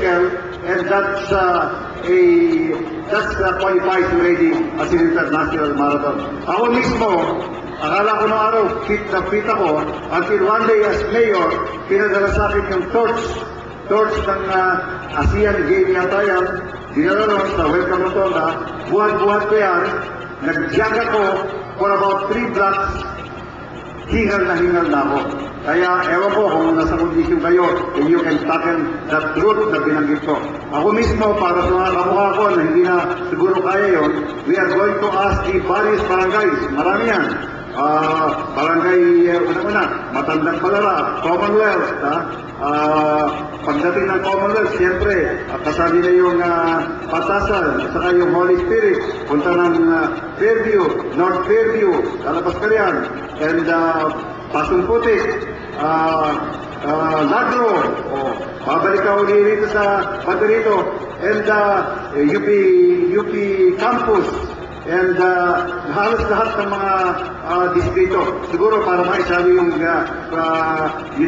and that's qualifies already as an international marathon. Ako mismo, akala ko nung araw, fit na fit ako, until one day as mayor, pinadala sa akin yung torch ng ASEAN Game yata yan, dinala ron sa Welcome Rotonda, buhat-buhat ko yan, nag-jog ako for about 3 blocks, hingal na ako. Kaya ewan ko kung nasa kondisyon kayo and you can tackle that route na binanggit ko. Ako mismo, para sa mga kamukha ko na hindi na siguro kaya yon, we are going to ask the various barangays. Marami yan. Barangay, una-una, Matandang Palara, Commonwealth. Pagdating ng Commonwealth, siyempre, kasali na yung Patasan, saka yung Holy Spirit, punta ng Fairview, North Fairview, lalabas ka yan, and Pasong Putik, Lagro, babalik ka uli rito sa Baterito, and UP Campus, and halos lahat ng mga distrito. Siguro para maisabi yung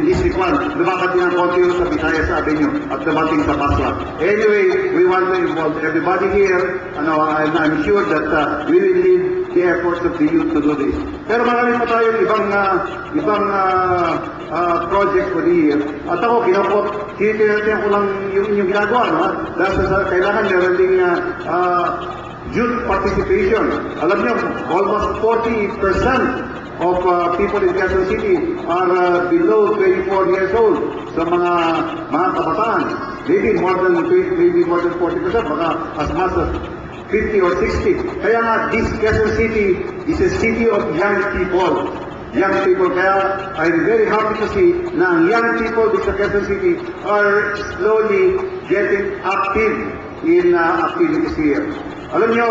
District 1, lumakad din ang konti sa Visayas Avenue at dumating sa Pasla. Anyway, we want to involve everybody here, and I'm sure that we will lead the efforts of the youth to do this. Pero marami pa tayong ibang project for the year. At ako, tinitin ko lang yung inyong ginagawa, no? Dahil kailangan meron ding youth participation. Alam niyo, almost 40% of people in Quezon City are below 24 years old. Sa mga kabataan, maybe more than 40%, baka as much as 50 or 60. Kaya nga, this Quezon City is a city of young people. Young people, kaya I'm very happy to see na ang young people in Quezon City are slowly getting active in activities here. Alam niyo,